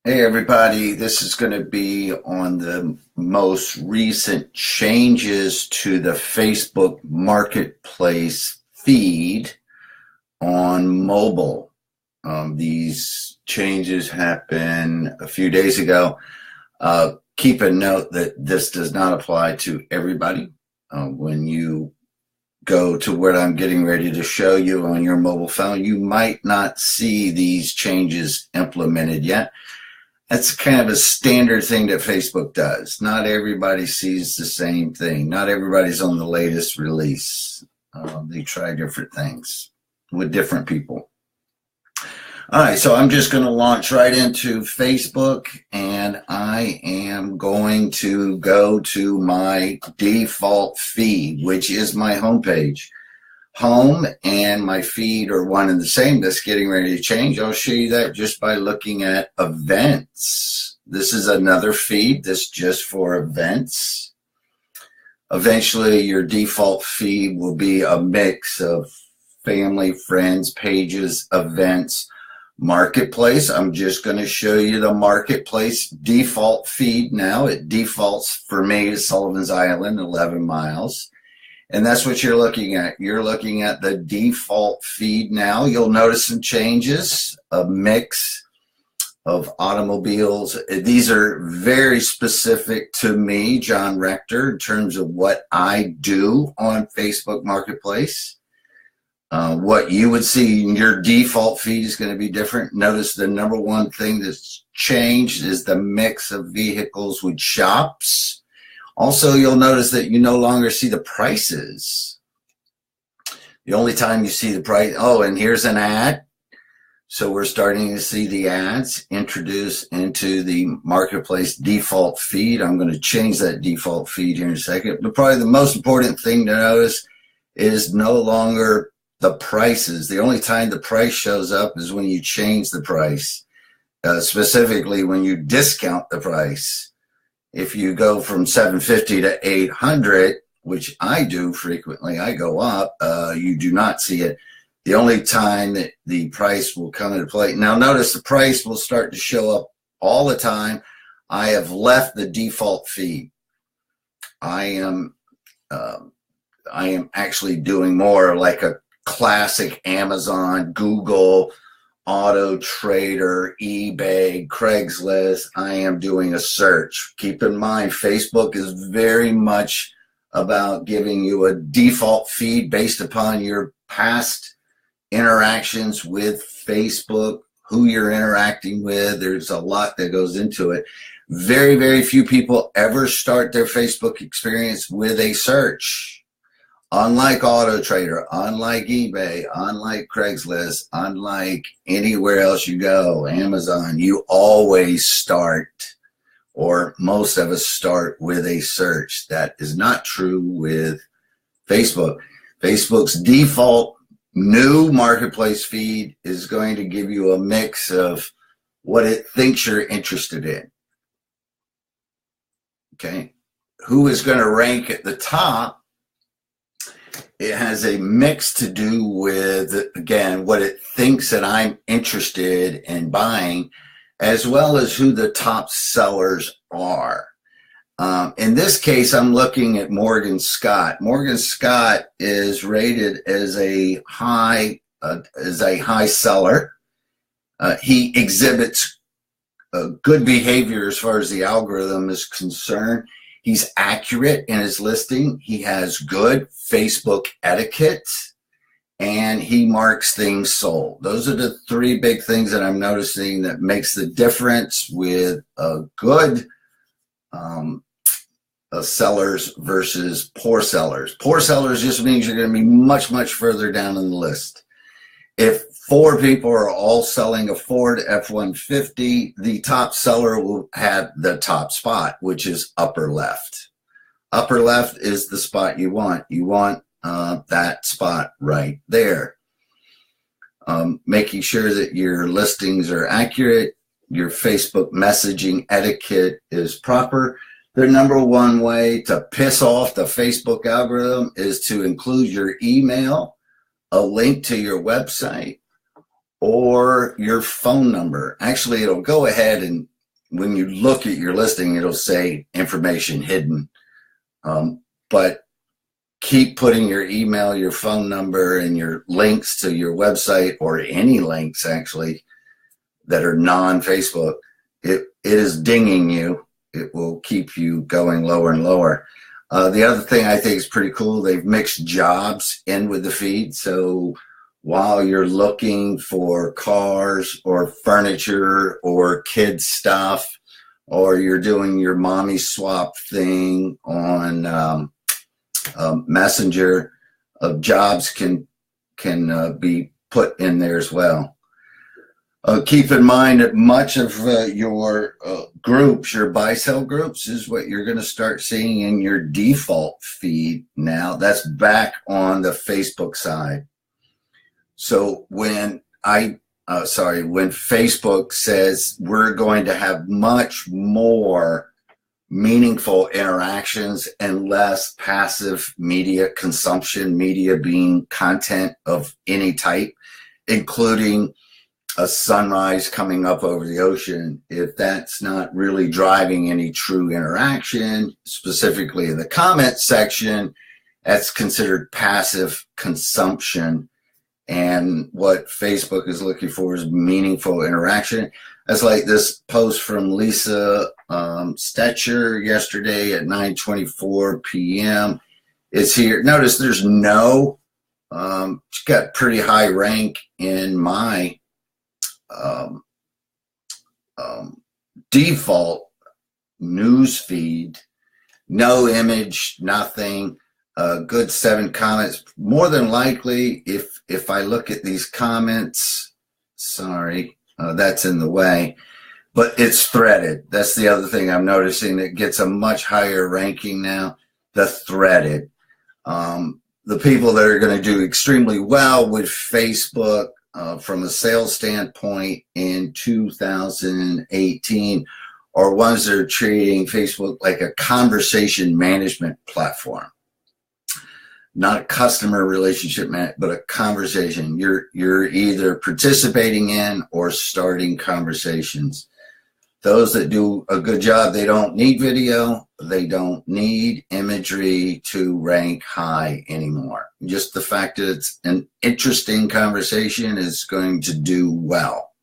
Hey everybody, this is going to be on the most recent changes to the Facebook Marketplace feed on mobile. These changes happened a few days ago. Keep a note that this does not apply to everybody. When you go to what I'm getting ready to show you on your mobile phone, you might not see these changes implemented yet. That's kind of a standard thing that Facebook does. Not everybody sees the same thing. Not everybody's on the latest release. They try different things with different people. All right, so I'm just going to launch right into Facebook, and I am going to go to my default feed, which is my homepage. Home and my feed are one and the same. That's getting ready to change. I'll show you that just by looking at events. This is another feed that's just for events. Eventually, your default feed will be a mix of family, friends, pages, events, marketplace. I'm just going to show you the marketplace default feed now. It defaults for me to Sullivan's Island, 11 miles. And that's what you're looking at. You're looking at the default feed now. You'll notice some changes, a mix of automobiles. These are very specific to me, John Rector, in terms of what I do on Facebook Marketplace. What you would see in your default feed is going to be different. Notice the number one thing that's changed is the mix of vehicles with shops. Also, you'll notice that you no longer see the prices. The only time you see the price, oh, and here's an ad. So we're starting to see the ads introduced into the marketplace default feed. I'm going to change that default feed here in a second. But probably the most important thing to notice is no longer the prices. The only time the price shows up is when you change the price, specifically when you discount the price. If you go from 750 to 800, which I do frequently, I go up, you do not see it. The only time that the price will come into play. Now notice the price will start to show up all the time. I have left the default feed. I am actually doing more like a classic Amazon, Google, Auto Trader, eBay, Craigslist. I am doing a search. Keep in mind, Facebook is very much about giving you a default feed based upon your past interactions with Facebook, who you're interacting with. There's a lot that goes into it. Very, very few people ever start their Facebook experience with a search. Unlike Auto Trader, unlike eBay, unlike Craigslist, unlike anywhere else you go, Amazon, you always start, or most of us start with a search. That is not true with Facebook. Facebook's default new marketplace feed is going to give you a mix of what it thinks you're interested in. Okay. Who is going to rank at the top? It has a mix to do with, again, what it thinks that I'm interested in buying, as well as who the top sellers are. In this case, I'm looking at Morgan Scott. Morgan Scott is rated as a high seller. He exhibits good behavior as far as the algorithm is concerned. He's accurate in his listing. He has good Facebook etiquette, and he marks things sold. Those are the three big things that I'm noticing that makes the difference with good sellers versus poor sellers. Poor sellers just means you're going to be much, much further down in the list. If 4 people are all selling a Ford F-150, the top seller will have the top spot, which is upper left. Upper left is the spot you want. You want that spot right there. Making sure that your listings are accurate, your Facebook messaging etiquette is proper. The number one way to piss off the Facebook algorithm is to include your email, a link to your website, or your phone number. Actually, it'll go ahead and when you look at your listing, it'll say information hidden. But keep putting your email, your phone number, and your links to your website, or any links actually that are non-Facebook. It is dinging you. It will keep you going lower and lower. The other thing I think is pretty cool, they've mixed jobs in with the feed. So while you're looking for cars or furniture or kids stuff, or you're doing your mommy swap thing on Messenger, jobs can be put in there as well. Keep in mind that much of your groups, your buy-sell groups, is what you're going to start seeing in your default feed now. That's back on the Facebook side. So when when Facebook says we're going to have much more meaningful interactions and less passive media consumption, media being content of any type, including a sunrise coming up over the ocean, if that's not really driving any true interaction, specifically in the comment section, that's considered passive consumption. And what Facebook is looking for is meaningful interaction. That's like this post from Lisa Stetcher yesterday at 9:24 p.m. It's here. Notice there's no, she's got pretty high rank in my default news feed. No image, nothing. Good 7 comments. More than likely, if I look at these comments, sorry, that's in the way, but it's threaded. That's the other thing I'm noticing that gets a much higher ranking now, the threaded. The people that are going to do extremely well with Facebook from a sales standpoint in 2018 are ones that are treating Facebook like a conversation management platform. Not a customer relationship, but a conversation. You're either participating in or starting conversations. Those that do a good job, they don't need video. They don't need imagery to rank high anymore. Just the fact that it's an interesting conversation is going to do well.